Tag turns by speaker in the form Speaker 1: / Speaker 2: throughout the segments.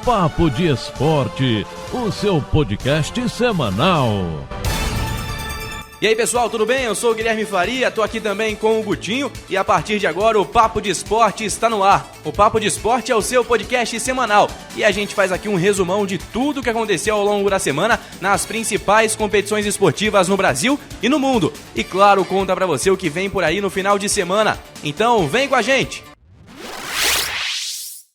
Speaker 1: Papo de Esporte, o seu podcast semanal.
Speaker 2: E aí pessoal, tudo bem? Eu sou o Guilherme Faria, tô aqui também com o Gutinho e a partir de agora o Papo de Esporte está no ar. O Papo de Esporte é o seu podcast semanal e a gente faz aqui um resumão de tudo que aconteceu ao longo da semana nas principais competições esportivas no Brasil e no mundo. E claro, conta pra você o que vem por aí no final de semana. Então vem com a gente!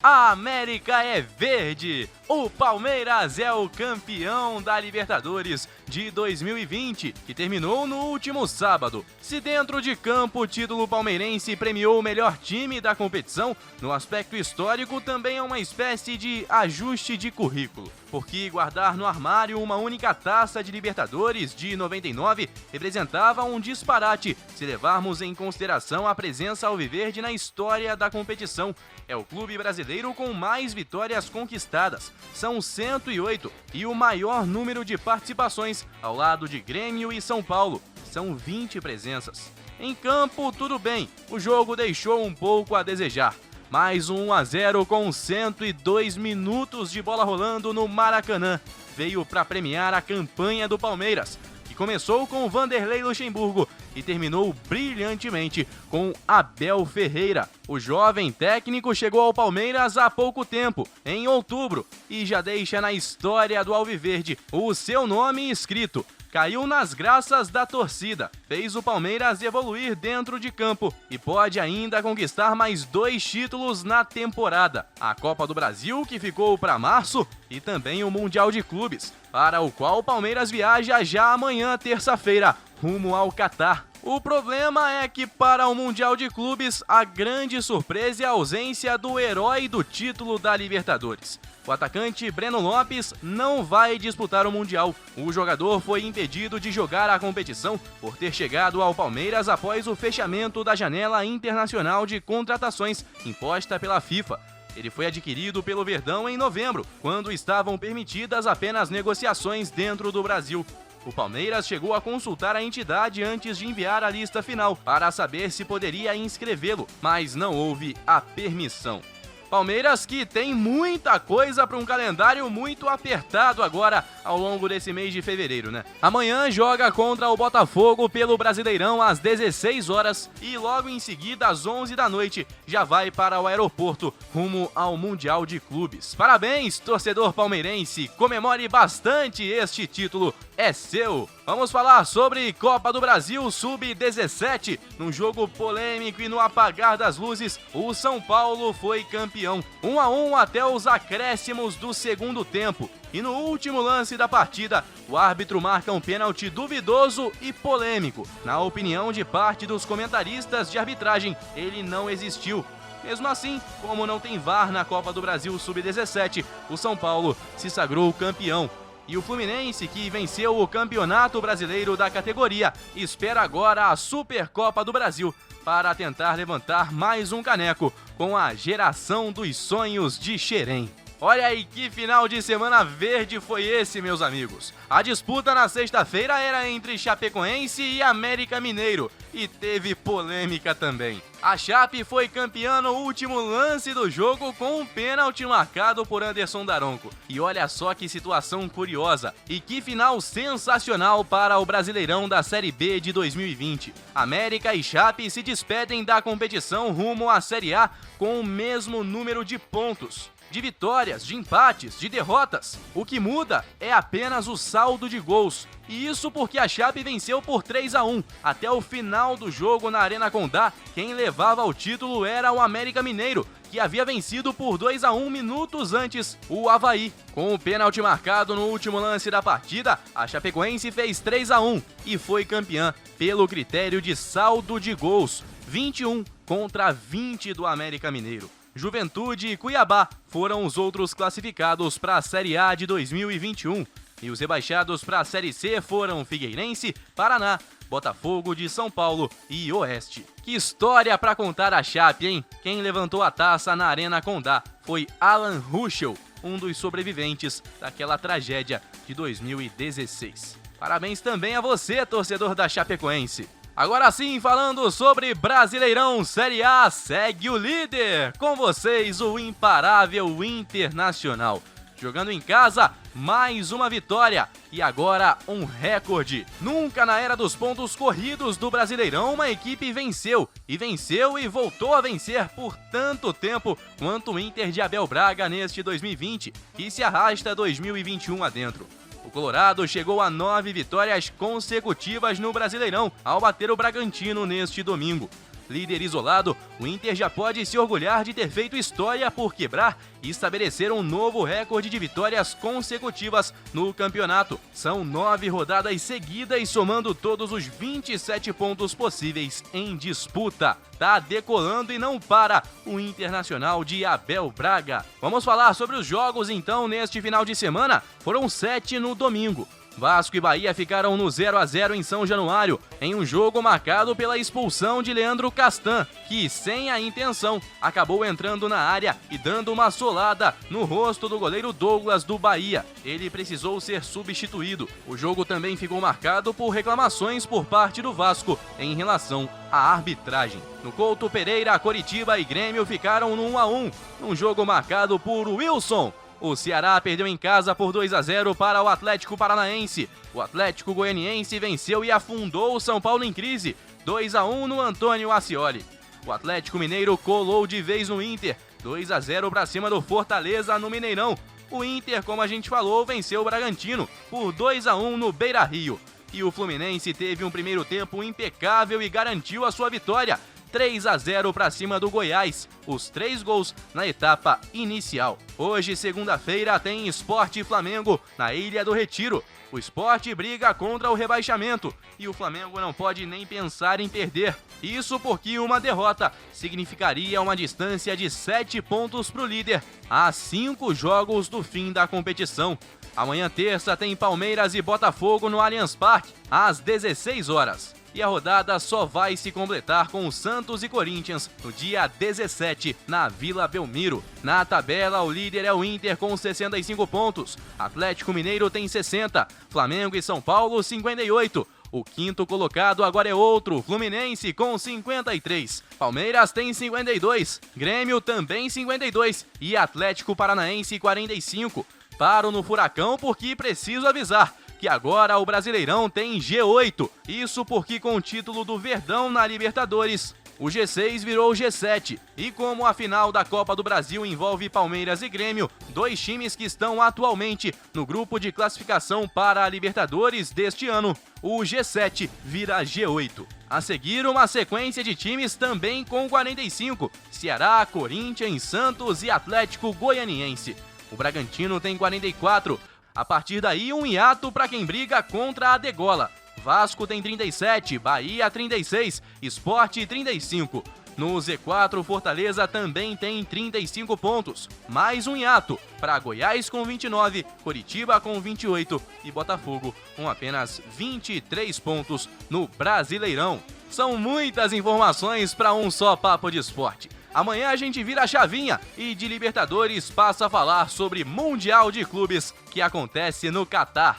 Speaker 2: A América é verde! O Palmeiras é o campeão da Libertadores de 2020, que terminou no último sábado. Se dentro de campo o título palmeirense premiou o melhor time da competição, no aspecto histórico também é uma espécie de ajuste de currículo. Porque guardar no armário uma única taça de Libertadores de 99 representava um disparate, se levarmos em consideração a presença alviverde na história da competição. É o clube brasileiro com mais vitórias conquistadas. São 108 e o maior número de participações ao lado de Grêmio e São Paulo. São 20 presenças. Em campo, tudo bem, o jogo deixou um pouco a desejar. Mais um 1-0 com 102 minutos de bola rolando no Maracanã. Veio para premiar a campanha do Palmeiras, que começou com Vanderlei Luxemburgo e terminou brilhantemente com Abel Ferreira. O jovem técnico chegou ao Palmeiras há pouco tempo, em outubro, e já deixa na história do Alviverde o seu nome escrito. Caiu nas graças da torcida, fez o Palmeiras evoluir dentro de campo e pode ainda conquistar mais 2 títulos na temporada. A Copa do Brasil, que ficou para março, e também o Mundial de Clubes, para o qual o Palmeiras viaja já amanhã, terça-feira, rumo ao Catar. O problema é que para o Mundial de Clubes, a grande surpresa é a ausência do herói do título da Libertadores. O atacante Breno Lopes não vai disputar o Mundial. O jogador foi impedido de jogar a competição por ter chegado ao Palmeiras após o fechamento da janela internacional de contratações imposta pela FIFA. Ele foi adquirido pelo Verdão em novembro, quando estavam permitidas apenas negociações dentro do Brasil. O Palmeiras chegou a consultar a entidade antes de enviar a lista final para saber se poderia inscrevê-lo, mas não houve a permissão. Palmeiras que tem muita coisa para um calendário muito apertado agora ao longo desse mês de fevereiro, né? Amanhã joga contra o Botafogo pelo Brasileirão às 16 horas e logo em seguida às 11 da noite já vai para o aeroporto rumo ao Mundial de Clubes. Parabéns, torcedor palmeirense, comemore bastante este título, é seu! Vamos falar sobre Copa do Brasil Sub-17. Num jogo polêmico e no apagar das luzes, o São Paulo foi campeão. 1-1 até os acréscimos do segundo tempo. E no último lance da partida, o árbitro marca um pênalti duvidoso e polêmico. Na opinião de parte dos comentaristas de arbitragem, ele não existiu. Mesmo assim, como não tem VAR na Copa do Brasil Sub-17, o São Paulo se sagrou campeão. E o Fluminense, que venceu o Campeonato Brasileiro da categoria, espera agora a Supercopa do Brasil para tentar levantar mais um caneco com a geração dos sonhos de Xerém. Olha aí que final de semana verde foi esse, meus amigos. A disputa na sexta-feira era entre Chapecoense e América Mineiro e teve polêmica também. A Chape foi campeã no último lance do jogo com um pênalti marcado por Anderson Daronco. E olha só que situação curiosa e que final sensacional para o Brasileirão da Série B de 2020. América e Chape se despedem da competição rumo à Série A com o mesmo número de pontos. De vitórias, de empates, de derrotas. O que muda é apenas o saldo de gols. E isso porque a Chape venceu por 3-1. Até o final do jogo na Arena Condá, quem levava o título era o América Mineiro, que havia vencido por 2-1 minutos antes o Avaí. Com o pênalti marcado no último lance da partida, a Chapecoense fez 3-1 e foi campeã pelo critério de saldo de gols. 21 contra 20 do América Mineiro. Juventude e Cuiabá foram os outros classificados para a Série A de 2021. E os rebaixados para a Série C foram Figueirense, Paraná, Botafogo de São Paulo e Oeste. Que história para contar a Chape, hein? Quem levantou a taça na Arena Condá foi Alan Ruschel, um dos sobreviventes daquela tragédia de 2016. Parabéns também a você, torcedor da Chapecoense. Agora sim, falando sobre Brasileirão Série A, segue o líder. Com vocês, o imparável Internacional. Jogando em casa, mais uma vitória e agora um recorde. Nunca na era dos pontos corridos do Brasileirão uma equipe venceu e voltou a vencer por tanto tempo quanto o Inter de Abel Braga neste 2020, que se arrasta 2021 adentro. O Colorado chegou a 9 vitórias consecutivas no Brasileirão ao bater o Bragantino neste domingo. Líder isolado, o Inter já pode se orgulhar de ter feito história por quebrar e estabelecer um novo recorde de vitórias consecutivas no campeonato. São 9 rodadas seguidas, somando todos os 27 pontos possíveis em disputa. Tá decolando e não para o Internacional de Abel Braga. Vamos falar sobre os jogos então neste final de semana? Foram 7 no domingo. Vasco e Bahia ficaram no 0-0 em São Januário, em um jogo marcado pela expulsão de Leandro Castan, que, sem a intenção, acabou entrando na área e dando uma solada no rosto do goleiro Douglas do Bahia. Ele precisou ser substituído. O jogo também ficou marcado por reclamações por parte do Vasco em relação à arbitragem. No Couto Pereira, Coritiba e Grêmio ficaram no 1-1, num jogo marcado por Wilson. O Ceará perdeu em casa por 2-0 para o Atlético Paranaense. O Atlético Goianiense venceu e afundou o São Paulo em crise, 2-1 no Antônio Ascioli. O Atlético Mineiro colou de vez no Inter, 2-0 para cima do Fortaleza no Mineirão. O Inter, como a gente falou, venceu o Bragantino por 2-1 no Beira-Rio. E o Fluminense teve um primeiro tempo impecável e garantiu a sua vitória, 3-0 para cima do Goiás, os 3 gols na etapa inicial. Hoje, segunda-feira, tem Sport e Flamengo na Ilha do Retiro. O Sport briga contra o rebaixamento e o Flamengo não pode nem pensar em perder. Isso porque uma derrota significaria uma distância de 7 pontos para o líder a 5 jogos do fim da competição. Amanhã, terça, tem Palmeiras e Botafogo no Allianz Parque, às 16 horas. E a rodada só vai se completar com o Santos e Corinthians no dia 17, na Vila Belmiro. Na tabela, o líder é o Inter com 65 pontos, Atlético Mineiro tem 60, Flamengo e São Paulo 58. O quinto colocado agora é outro, Fluminense com 53. Palmeiras tem 52, Grêmio também 52 e Atlético Paranaense 45. Paro no Furacão porque preciso avisar que agora o Brasileirão tem G8. Isso porque com o título do Verdão na Libertadores, o G6 virou G7. E como a final da Copa do Brasil envolve Palmeiras e Grêmio, 2 times que estão atualmente no grupo de classificação para a Libertadores deste ano, o G7 vira G8. A seguir, uma sequência de times também com 45, Ceará, Corinthians, Santos e Atlético Goianiense. O Bragantino tem 44. A partir daí, um hiato para quem briga contra a degola. Vasco tem 37, Bahia 36, Sport 35. No Z4, Fortaleza também tem 35 pontos. Mais um hiato para Goiás com 29, Coritiba com 28 e Botafogo com apenas 23 pontos no Brasileirão. São muitas informações para um só papo de esporte. Amanhã a gente vira a chavinha e de Libertadores passa a falar sobre Mundial de Clubes que acontece no Catar.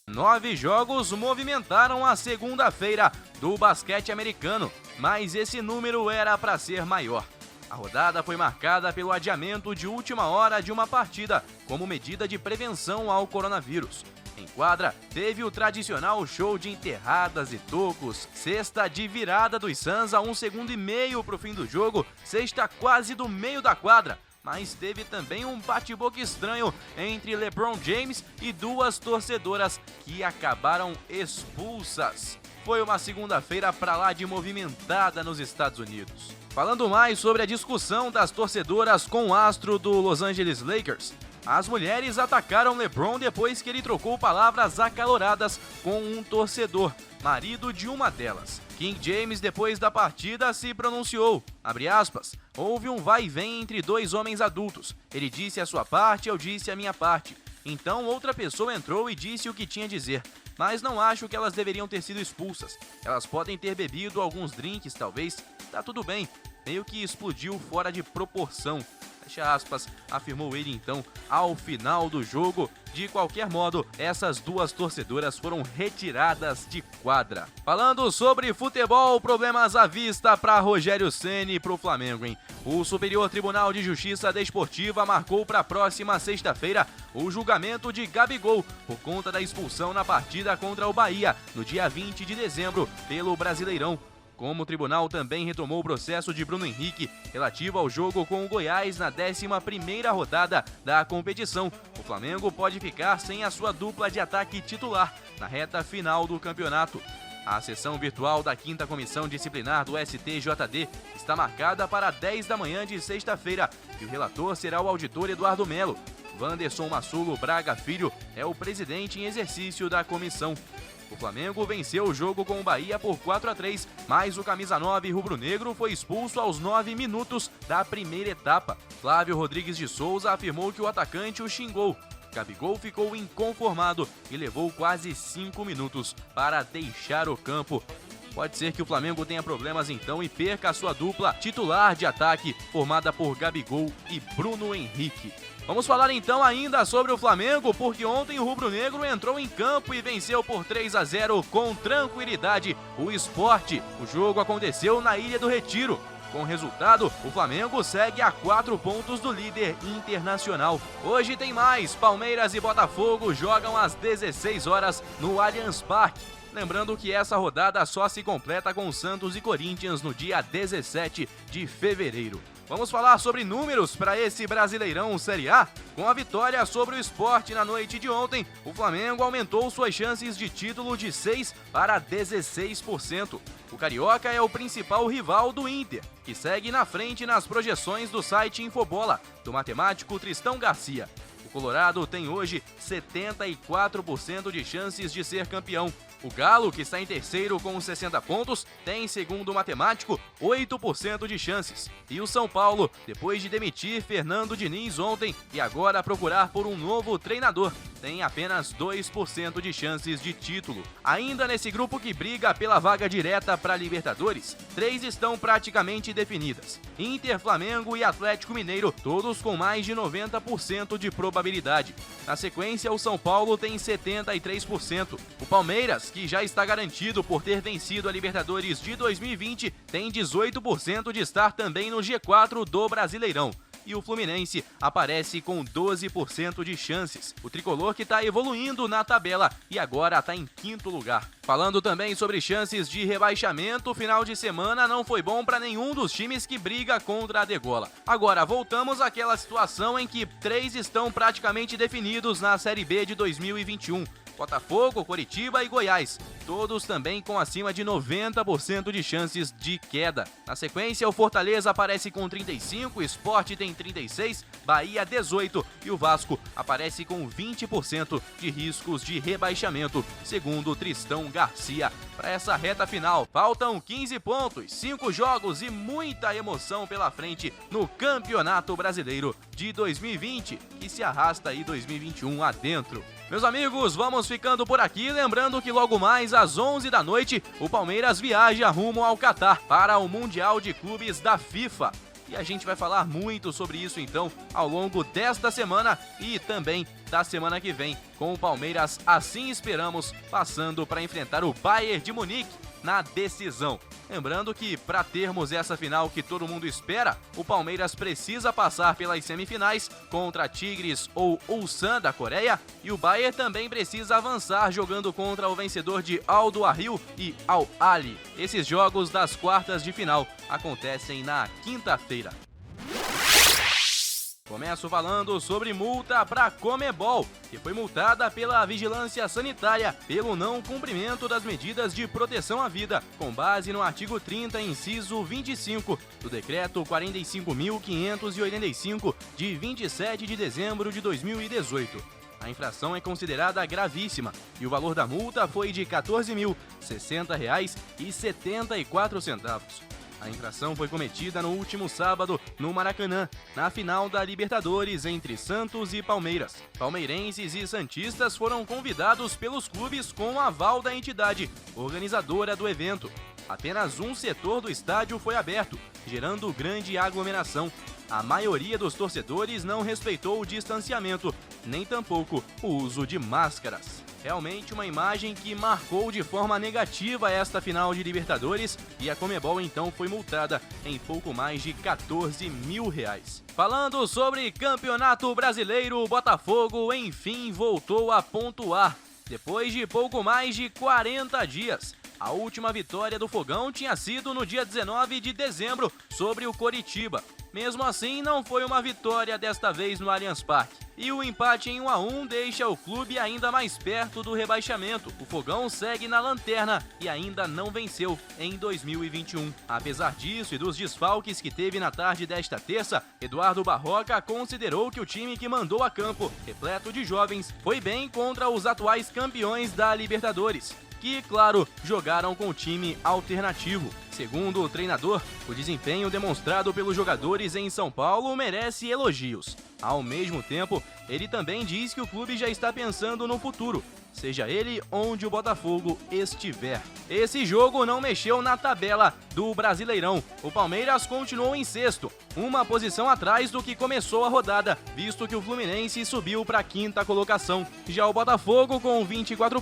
Speaker 2: 9 jogos movimentaram a segunda-feira do basquete americano, mas esse número era para ser maior. A rodada foi marcada pelo adiamento de última hora de uma partida como medida de prevenção ao coronavírus. Em quadra, teve o tradicional show de enterradas e tocos, cesta de virada dos Suns a 1,5 segundos para o fim do jogo, cesta quase do meio da quadra, mas teve também um bate-boca estranho entre LeBron James e 2 torcedoras que acabaram expulsas. Foi uma segunda-feira pra lá de movimentada nos Estados Unidos. Falando mais sobre a discussão das torcedoras com o astro do Los Angeles Lakers, as mulheres atacaram LeBron depois que ele trocou palavras acaloradas com um torcedor, marido de uma delas. King James, depois da partida, se pronunciou, abre aspas, houve um vai e vem entre 2 homens adultos. Ele disse a sua parte, eu disse a minha parte. Então outra pessoa entrou e disse o que tinha a dizer. Mas não acho que elas deveriam ter sido expulsas. Elas podem ter bebido alguns drinks, talvez. Tá tudo bem. Meio que explodiu fora de proporção. fecha aspas, afirmou ele então ao final do jogo. De qualquer modo, essas duas torcedoras foram retiradas de quadra. Falando sobre futebol, problemas à vista para Rogério Ceni e para o Flamengo, hein? O Superior Tribunal de Justiça Desportiva marcou para a próxima sexta-feira o julgamento de Gabigol por conta da expulsão na partida contra o Bahia, no dia 20 de dezembro, pelo Brasileirão. Como o tribunal também retomou o processo de Bruno Henrique relativo ao jogo com o Goiás na 11ª rodada da competição, o Flamengo pode ficar sem a sua dupla de ataque titular na reta final do campeonato. A sessão virtual da 5ª Comissão Disciplinar do STJD está marcada para 10 da manhã de sexta-feira e o relator será o auditor Eduardo Melo. Wanderson Massulo Braga Filho é o presidente em exercício da comissão. O Flamengo venceu o jogo com o Bahia por 4-3, mas o camisa 9 rubro-negro foi expulso aos 9 minutos da primeira etapa. Flávio Rodrigues de Souza afirmou que o atacante o xingou. Gabigol ficou inconformado e levou quase 5 minutos para deixar o campo. Pode ser que o Flamengo tenha problemas então e perca a sua dupla titular de ataque, formada por Gabigol e Bruno Henrique. Vamos falar então ainda sobre o Flamengo, porque ontem o rubro-negro entrou em campo e venceu por 3-0 com tranquilidade o Sport. O jogo aconteceu na Ilha do Retiro. Com o resultado, o Flamengo segue a 4 pontos do líder internacional. Hoje tem mais, Palmeiras e Botafogo jogam às 16 horas no Allianz Parque. Lembrando que essa rodada só se completa com Santos e Corinthians no dia 17 de fevereiro. Vamos falar sobre números para esse Brasileirão Série A? Com a vitória sobre o Sport na noite de ontem, o Flamengo aumentou suas chances de título de 6% para 16%. O Carioca é o principal rival do Inter, que segue na frente nas projeções do site Infobola, do matemático Tristão Garcia. O Colorado tem hoje 74% de chances de ser campeão. O Galo, que está em terceiro com 60 pontos, tem, segundo o matemático, 8% de chances. E o São Paulo, depois de demitir Fernando Diniz ontem e agora procurar por um novo treinador, tem apenas 2% de chances de título. Ainda nesse grupo que briga pela vaga direta para a Libertadores, 3 estão praticamente definidas: Inter, Flamengo e Atlético Mineiro, todos com mais de 90% de probabilidade. Na sequência, o São Paulo tem 73%. O Palmeiras, que já está garantido por ter vencido a Libertadores de 2020, tem 18% de estar também no G4 do Brasileirão. E o Fluminense aparece com 12% de chances. O tricolor que está evoluindo na tabela e agora está em 5º lugar. Falando também sobre chances de rebaixamento, o final de semana não foi bom para nenhum dos times que briga contra a degola. Agora, voltamos àquela situação em que 3 estão praticamente definidos na Série B de 2021. Botafogo, Coritiba e Goiás, todos também com acima de 90% de chances de queda. Na sequência, o Fortaleza aparece com 35%, o Sport tem 36%, Bahia 18% e o Vasco aparece com 20% de riscos de rebaixamento, segundo Tristão Garcia. Para essa reta final, faltam 15 pontos, 5 jogos e muita emoção pela frente no Campeonato Brasileiro de 2020, que se arrasta aí 2021 adentro. Meus amigos, vamos ficando por aqui, lembrando que logo mais às 11 da noite, o Palmeiras viaja rumo ao Catar para o Mundial de Clubes da FIFA. E a gente vai falar muito sobre isso então ao longo desta semana e também da semana que vem, com o Palmeiras, assim esperamos, passando para enfrentar o Bayern de Munique na decisão. Lembrando que para termos essa final que todo mundo espera, o Palmeiras precisa passar pelas semifinais contra Tigres ou Ulsan da Coreia e o Bayern também precisa avançar jogando contra o vencedor de Al-Duhail e Al-Ahly. Esses jogos das quartas de final acontecem na quinta-feira. Começo falando sobre multa para Conmebol, que foi multada pela Vigilância Sanitária pelo não cumprimento das medidas de proteção à vida, com base no artigo 30, inciso 25, do Decreto 45.585, de 27 de dezembro de 2018. A infração é considerada gravíssima e o valor da multa foi de R$ 14.060,74. A infração foi cometida no último sábado no Maracanã, na final da Libertadores entre Santos e Palmeiras. Palmeirenses e santistas foram convidados pelos clubes com o aval da entidade organizadora do evento. Apenas um setor do estádio foi aberto, gerando grande aglomeração. a maioria dos torcedores não respeitou o distanciamento, nem tampouco o uso de máscaras. Realmente uma imagem que marcou de forma negativa esta final de Libertadores e a Conmebol então foi multada em pouco mais de R$14 mil. Falando sobre Campeonato Brasileiro, o Botafogo enfim voltou a pontuar. Depois de pouco mais de 40 dias, a última vitória do Fogão tinha sido no dia 19 de dezembro sobre o Coritiba. Mesmo assim, não foi uma vitória desta vez no Allianz Parque. E o empate em 1-1 deixa o clube ainda mais perto do rebaixamento. O Fogão segue na lanterna e ainda não venceu em 2021. Apesar disso e dos desfalques que teve na tarde desta terça, Eduardo Barroca considerou que o time que mandou a campo, repleto de jovens, foi bem contra os atuais campeões da Libertadores, que, claro, jogaram com time alternativo. Segundo o treinador, o desempenho demonstrado pelos jogadores em São Paulo merece elogios. Ao mesmo tempo, ele também diz que o clube já está pensando no futuro, seja ele onde o Botafogo estiver. Esse jogo não mexeu na tabela do Brasileirão. O Palmeiras continuou em sexto, uma posição atrás do que começou a rodada, visto que o Fluminense subiu para a quinta colocação. Já o Botafogo com 24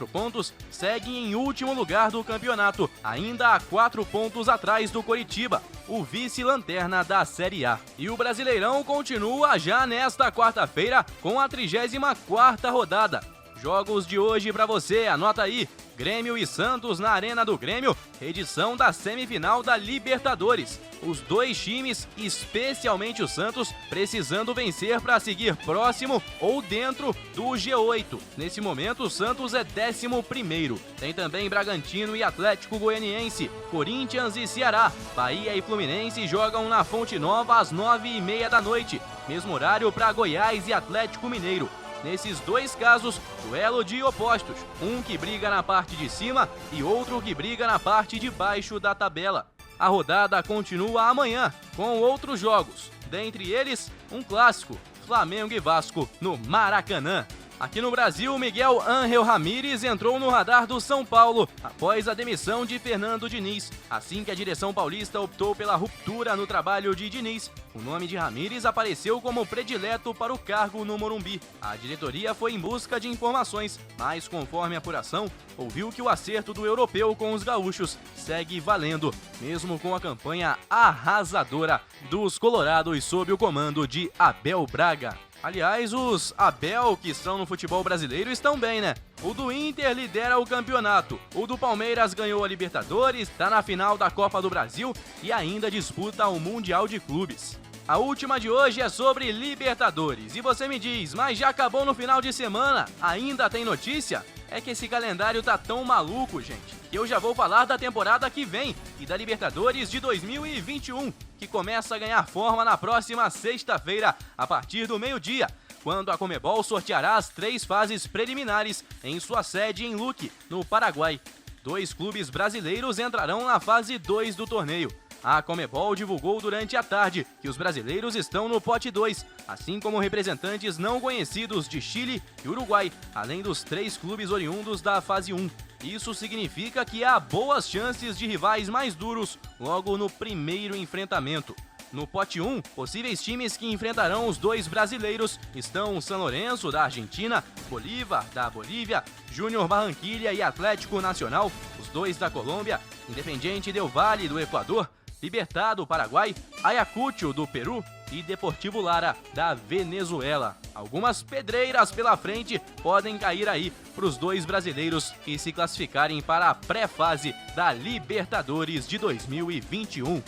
Speaker 2: pontos segue em último lugar do campeonato, ainda a 4 pontos atrás do Coritiba, o vice-lanterna da Série A. E o Brasileirão continua já nesta quarta-feira com a 34ª rodada. Jogos de hoje pra você, anota aí: Grêmio e Santos na Arena do Grêmio, edição da semifinal da Libertadores. Os dois times, especialmente o Santos, precisando vencer para seguir próximo ou dentro do G8. Nesse momento, o Santos é 11º. Tem também Bragantino e Atlético Goianiense, Corinthians e Ceará. Bahia e Fluminense jogam na Fonte Nova às 9h30 da noite. Mesmo horário para Goiás e Atlético Mineiro. Nesses dois casos, duelo de opostos, um que briga na parte de cima e outro que briga na parte de baixo da tabela. A rodada continua amanhã, com outros jogos, dentre eles um clássico, Flamengo e Vasco no Maracanã. Aqui no Brasil, Miguel Ángel Ramírez entrou no radar do São Paulo após a demissão de Fernando Diniz. Assim que a direção paulista optou pela ruptura no trabalho de Diniz, o nome de Ramírez apareceu como predileto para o cargo no Morumbi. A diretoria foi em busca de informações, mas conforme a apuração, ouviu que o acerto do europeu com os gaúchos segue valendo, mesmo com a campanha arrasadora dos colorados sob o comando de Abel Braga. Aliás, os Abel que estão no futebol brasileiro estão bem, né? O do Inter lidera o campeonato, o do Palmeiras ganhou a Libertadores, está na final da Copa do Brasil e ainda disputa o Mundial de Clubes. A última de hoje é sobre Libertadores. E você me diz, mas já acabou no final de semana? Ainda tem notícia? É que esse calendário tá tão maluco, gente, que eu já vou falar da temporada que vem e da Libertadores de 2021, que começa a ganhar forma na próxima sexta-feira, a partir do meio-dia, quando a Conmebol sorteará as 3 fases preliminares em sua sede em Luque, no Paraguai. 2 clubes brasileiros entrarão na fase 2 do torneio. A Conmebol divulgou durante a tarde que os brasileiros estão no pote 2, assim como representantes não conhecidos de Chile e Uruguai, além dos 3 clubes oriundos da fase 1. Isso significa que há boas chances de rivais mais duros logo no primeiro enfrentamento. No pote 1, possíveis times que enfrentarão os 2 brasileiros estão San Lorenzo, da Argentina, Bolívar, da Bolívia, Júnior Barranquilla e Atlético Nacional, os 2 da Colômbia, Independiente del Valle, do Equador, Libertad, do Paraguai, Ayacucho, do Peru e Deportivo Lara, da Venezuela. Algumas pedreiras pela frente podem cair aí para os 2 brasileiros que se classificarem para a pré-fase da Libertadores de 2021.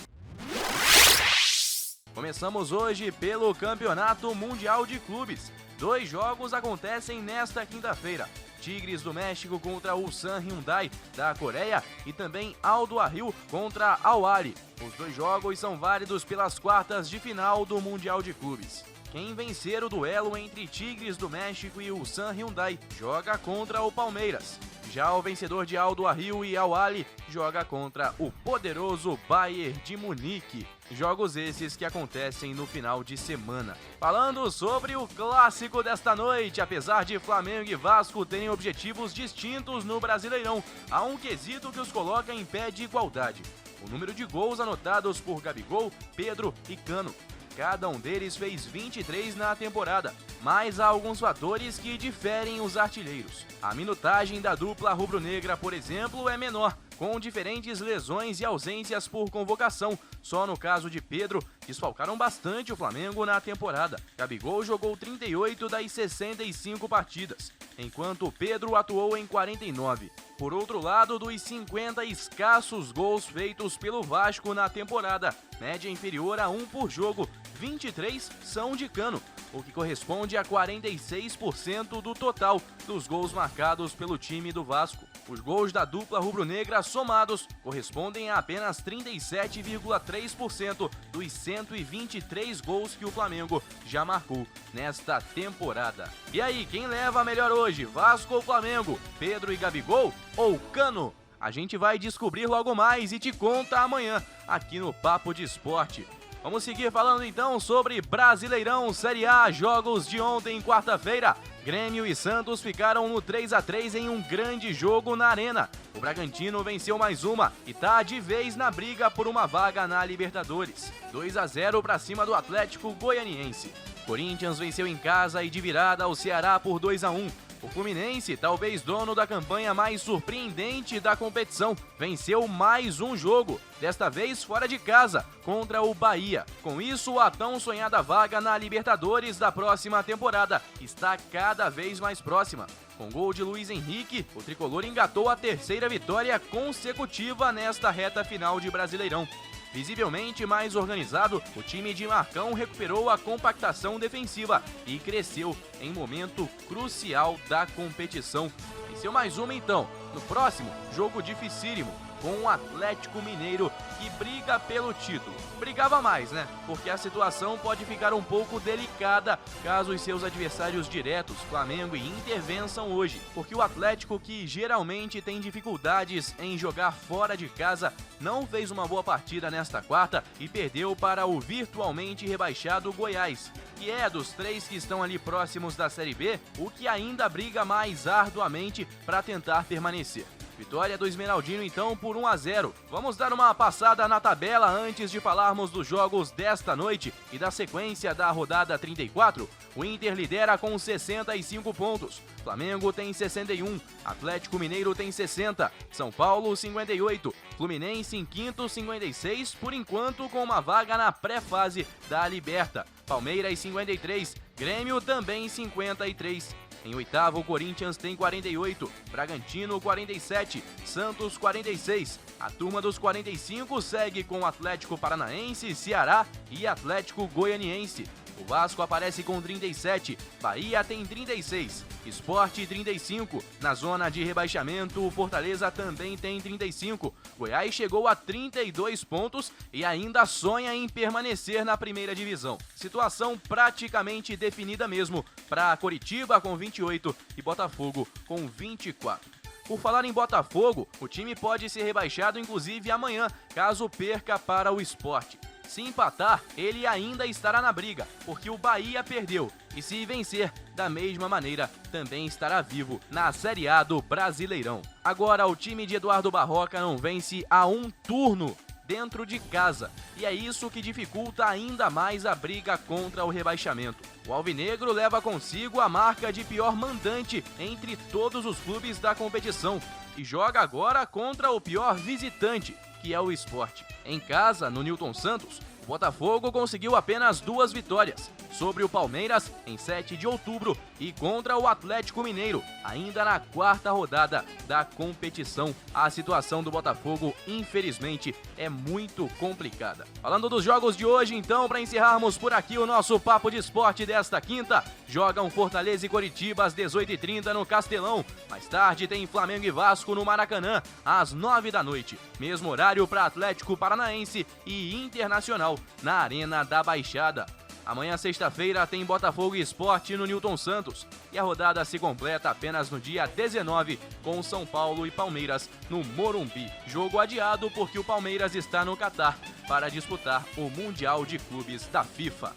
Speaker 2: Começamos hoje pelo Campeonato Mundial de Clubes. 2 jogos acontecem nesta quinta-feira. Tigres do México contra o Ulsan Hyundai da Coreia e também Aldo Ahly contra Al Ahly. Os 2 jogos são válidos pelas quartas de final do Mundial de Clubes. Quem vencer o duelo entre Tigres do México e Ulsan Hyundai joga contra o Palmeiras. Já o vencedor de Aldo Ahly e Al Ahly joga contra o poderoso Bayern de Munique. Jogos esses que acontecem no final de semana. Falando sobre o clássico desta noite, apesar de Flamengo e Vasco terem objetivos distintos no Brasileirão, há um quesito que os coloca em pé de igualdade. o número de gols anotados por Gabigol, Pedro e Cano. Cada um deles fez 23 na temporada, mas há alguns fatores que diferem os artilheiros. A minutagem da dupla rubro-negra, por exemplo, é menor, com diferentes lesões e ausências por convocação. Só no caso de Pedro, desfalcaram bastante o Flamengo na temporada. Gabigol jogou 38 das 65 partidas, enquanto Pedro atuou em 49. Por outro lado, dos 50 escassos gols feitos pelo Vasco na temporada, média inferior a 1 por jogo, 23 são de Cano, o que corresponde a 46% do total dos gols marcados pelo time do Vasco. Os gols da dupla rubro-negra somados correspondem a apenas 37,3% dos 123 gols que o Flamengo já marcou nesta temporada. E aí, quem leva a melhor hoje, Vasco ou Flamengo? Pedro e Gabigol ou Cano? A gente vai descobrir logo mais e te conta amanhã aqui no Papo de Esporte. Vamos seguir falando então sobre Brasileirão Série A, jogos de ontem, quarta-feira. Grêmio e Santos ficaram no 3-3 em um grande jogo na Arena. O Bragantino venceu mais uma e tá de vez na briga por uma vaga na Libertadores. 2-0 para cima do Atlético Goianiense. Corinthians venceu em casa e de virada o Ceará por 2-1. O Fluminense, talvez dono da campanha mais surpreendente da competição, venceu mais um jogo, desta vez fora de casa, contra o Bahia. Com isso, a tão sonhada vaga na Libertadores da próxima temporada está cada vez mais próxima. Com gol de Luiz Henrique, o tricolor engatou a terceira vitória consecutiva nesta reta final de Brasileirão. Visivelmente mais organizado, o time de Marcão recuperou a compactação defensiva e cresceu em momento crucial da competição. Venceu mais uma então, no próximo jogo dificílimo, com o Atlético Mineiro, que briga pelo título. Brigava mais, né? Porque a situação pode ficar um pouco delicada caso os seus adversários diretos, Flamengo e Inter, vençam hoje. Porque o Atlético, que geralmente tem dificuldades em jogar fora de casa, não fez uma boa partida nesta quarta e perdeu para o virtualmente rebaixado Goiás, que é dos três que estão ali próximos da Série B, o que ainda briga mais arduamente para tentar permanecer. Vitória do Esmeraldino então por 1-0. Vamos dar uma passada na tabela antes de falarmos dos jogos desta noite e da sequência da rodada 34. O Inter lidera com 65 pontos. Flamengo tem 61, Atlético Mineiro tem 60, São Paulo 58, Fluminense em quinto 56, por enquanto com uma vaga na pré-fase da Liberta. Palmeiras 53, Grêmio também 53. Em oitavo, o Corinthians tem 48, Bragantino 47, Santos 46. A turma dos 45 segue com Atlético Paranaense, Ceará e Atlético Goianiense. O Vasco aparece com 37, Bahia tem 36, Sport 35. Na zona de rebaixamento, o Fortaleza também tem 35. Goiás chegou a 32 pontos e ainda sonha em permanecer na primeira divisão. Situação praticamente definida mesmo para Coritiba com 28 e Botafogo com 24. Por falar em Botafogo, o time pode ser rebaixado inclusive amanhã, caso perca para o Sport. Se empatar, ele ainda estará na briga, porque o Bahia perdeu. E se vencer, da mesma maneira, também estará vivo na Série A do Brasileirão. Agora, o time de Eduardo Barroca não vence há um turno dentro de casa. E é isso que dificulta ainda mais a briga contra o rebaixamento. O alvinegro leva consigo a marca de pior mandante entre todos os clubes da competição e joga agora contra o pior visitante, que é o Sport. Em casa, no Newton Santos, o Botafogo conseguiu apenas 2 vitórias, sobre o Palmeiras em 7 de outubro e contra o Atlético Mineiro, ainda na 4ª rodada da competição. A situação do Botafogo, infelizmente, é muito complicada. Falando dos jogos de hoje, então, para encerrarmos por aqui o nosso Papo de Esporte desta quinta, jogam Fortaleza e Coritiba às 18h30 no Castelão. Mais tarde tem Flamengo e Vasco no Maracanã, às 9 da noite. Mesmo horário para Atlético Paranaense e Internacional na Arena da Baixada. Amanhã, sexta-feira, tem Botafogo e Sport no Newton Santos. E a rodada se completa apenas no dia 19, com São Paulo e Palmeiras no Morumbi. Jogo adiado porque o Palmeiras está no Catar para disputar o Mundial de Clubes da FIFA.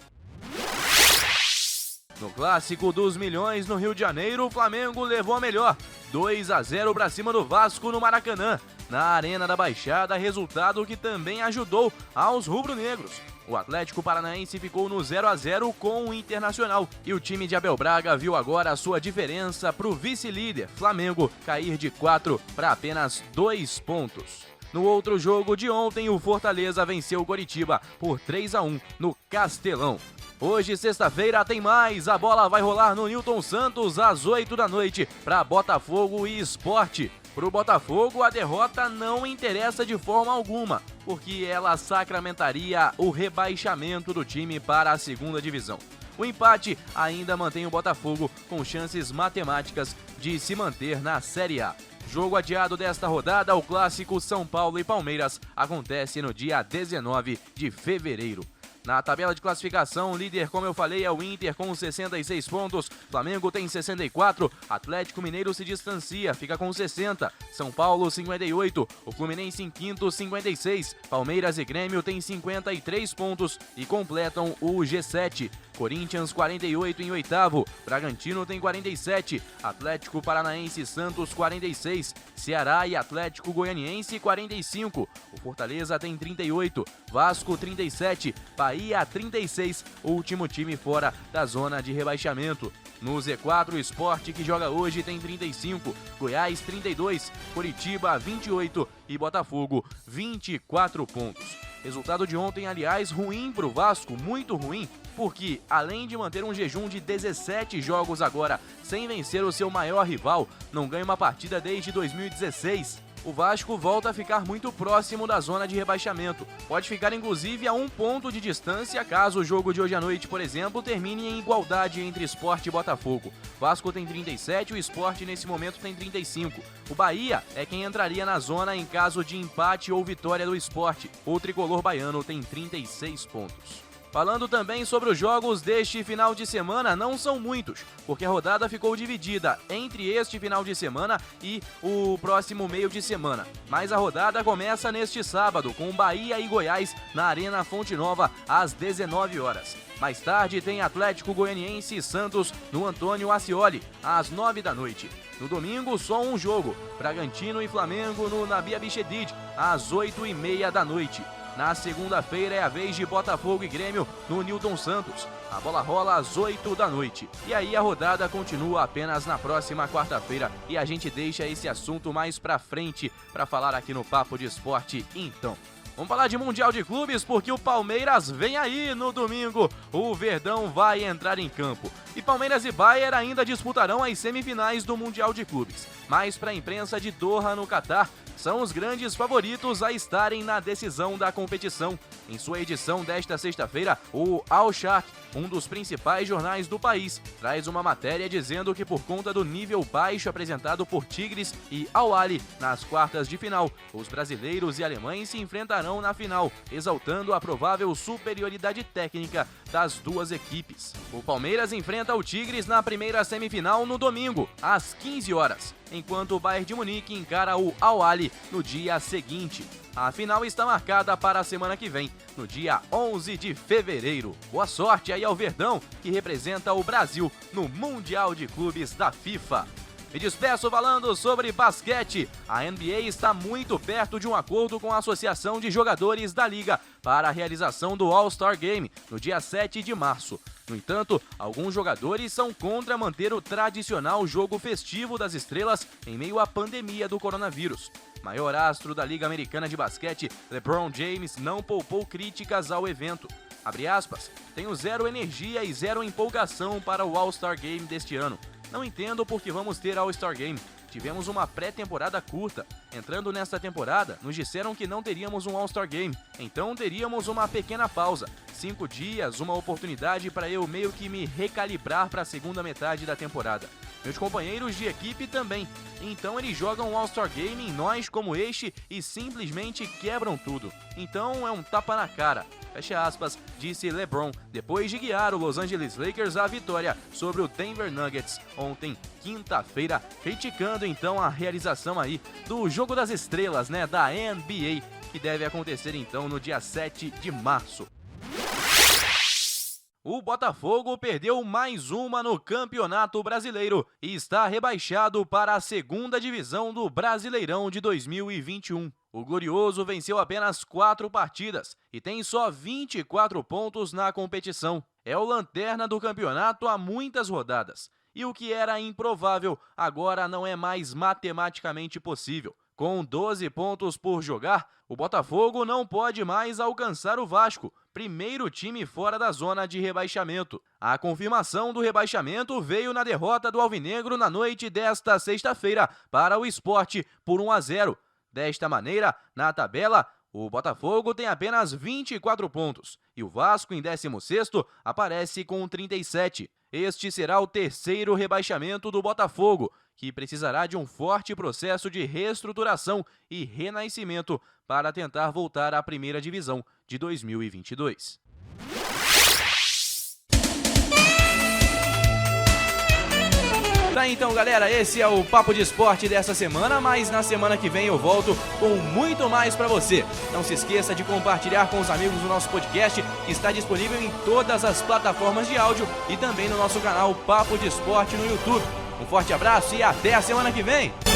Speaker 2: No Clássico dos Milhões no Rio de Janeiro, o Flamengo levou a melhor, 2-0 para cima do Vasco no Maracanã. Na Arena da Baixada, resultado que também ajudou aos rubro-negros. O Atlético Paranaense ficou no 0-0 com o Internacional e o time de Abel Braga viu agora a sua diferença para o vice-líder, Flamengo, cair de 4 para apenas 2 pontos. No outro jogo de ontem, o Fortaleza venceu o Coritiba por 3-1 no Castelão. Hoje, sexta-feira, tem mais. A bola vai rolar no Newton Santos às 8 da noite para Botafogo e Sport. Para o Botafogo, a derrota não interessa de forma alguma, porque ela sacramentaria o rebaixamento do time para a segunda divisão. O empate ainda mantém o Botafogo com chances matemáticas de se manter na Série A. Jogo adiado desta rodada, o clássico São Paulo e Palmeiras, acontece no dia 19 de fevereiro. Na tabela de classificação, o líder, como eu falei, é o Inter com 66 pontos, Flamengo tem 64, Atlético Mineiro se distancia, fica com 60, São Paulo 58, o Fluminense em quinto 56, Palmeiras e Grêmio têm 53 pontos e completam o G7. Corinthians 48 em oitavo, Bragantino tem 47, Atlético Paranaense e Santos 46, Ceará e Atlético Goianiense 45, o Fortaleza tem 38, Vasco 37, Bahia 36, último time fora da zona de rebaixamento. No Z4, o Sport, que joga hoje, tem 35, Goiás 32, Coritiba 28 e Botafogo 24 pontos. Resultado de ontem, aliás, ruim para o Vasco, muito ruim, porque além de manter um jejum de 17 jogos agora sem vencer o seu maior rival, não ganha uma partida desde 2016. O Vasco volta a ficar muito próximo da zona de rebaixamento. Pode ficar inclusive a 1 ponto de distância caso o jogo de hoje à noite, por exemplo, termine em igualdade entre Sport e Botafogo. Vasco tem 37, o Sport nesse momento tem 35. O Bahia é quem entraria na zona em caso de empate ou vitória do Sport. O tricolor baiano tem 36 pontos. Falando também sobre os jogos deste final de semana, não são muitos, porque a rodada ficou dividida entre este final de semana e o próximo meio de semana. Mas a rodada começa neste sábado, com Bahia e Goiás na Arena Fonte Nova, às 19 horas. Mais tarde tem Atlético Goianiense e Santos no Antônio Ascioli, às 9 da noite. No domingo, só um jogo, Bragantino e Flamengo no Nabi Abichedid, às 8h30 da noite. Na segunda-feira é a vez de Botafogo e Grêmio no Newton Santos. A bola rola às 8 da noite. E aí a rodada continua apenas na próxima quarta-feira e a gente deixa esse assunto mais pra frente para falar aqui no Papo de Esporte então. Vamos falar de Mundial de Clubes porque o Palmeiras vem aí no domingo. O Verdão vai entrar em campo. E Palmeiras e Bayern ainda disputarão as semifinais do Mundial de Clubes. Mas para a imprensa de Doha, no Catar, são os grandes favoritos a estarem na decisão da competição. Em sua edição desta sexta-feira, o Al Sharq, um dos principais jornais do país, traz uma matéria dizendo que por conta do nível baixo apresentado por Tigres e Al Ahly nas quartas de final, os brasileiros e alemães se enfrentarão na final, exaltando a provável superioridade técnica das duas equipes. O Palmeiras enfrenta o Tigres na primeira semifinal no domingo, às 15 horas, enquanto o Bayern de Munique encara o Al Ahly no dia seguinte. A final está marcada para a semana que vem, no dia 11 de fevereiro. Boa sorte aí ao Verdão, que representa o Brasil no Mundial de Clubes da FIFA. Me despeço falando sobre basquete. A NBA está muito perto de um acordo com a Associação de Jogadores da Liga para a realização do All-Star Game no dia 7 de março. No entanto, alguns jogadores são contra manter o tradicional jogo festivo das estrelas em meio à pandemia do coronavírus. Maior astro da Liga Americana de Basquete, LeBron James, não poupou críticas ao evento. Abre aspas, tenho zero energia e zero empolgação para o All-Star Game deste ano. Não entendo por que vamos ter All-Star Game. Tivemos uma pré-temporada curta. Entrando nesta temporada, nos disseram que não teríamos um All-Star Game. Então teríamos uma pequena pausa. 5 dias, uma oportunidade para eu meio que me recalibrar para a segunda metade da temporada. Meus companheiros de equipe também. Então eles jogam o All-Star Game em nós como este e simplesmente quebram tudo. Então é um tapa na cara. Fecha aspas, disse LeBron, depois de guiar o Los Angeles Lakers à vitória sobre o Denver Nuggets ontem, quinta-feira, criticando então a realização aí do Jogo das Estrelas, da NBA, que deve acontecer então no dia 7 de março. O Botafogo perdeu mais uma no Campeonato Brasileiro e está rebaixado para a segunda divisão do Brasileirão de 2021. O Glorioso venceu apenas 4 partidas e tem só 24 pontos na competição. É o lanterna do campeonato há muitas rodadas. E o que era improvável agora não é mais matematicamente possível. Com 12 pontos por jogar, o Botafogo não pode mais alcançar o Vasco, primeiro time fora da zona de rebaixamento. A confirmação do rebaixamento veio na derrota do Alvinegro na noite desta sexta-feira para o Sport por 1-0. Desta maneira, na tabela, o Botafogo tem apenas 24 pontos e o Vasco, em 16º, aparece com 37. Este será o terceiro rebaixamento do Botafogo, que precisará de um forte processo de reestruturação e renascimento para tentar voltar à primeira divisão de 2022. Tá, então, galera, esse é o Papo de Esporte dessa semana, mas na semana que vem eu volto com muito mais pra você. Não se esqueça de compartilhar com os amigos o nosso podcast, que está disponível em todas as plataformas de áudio e também no nosso canal Papo de Esporte no YouTube. Um forte abraço e até a semana que vem!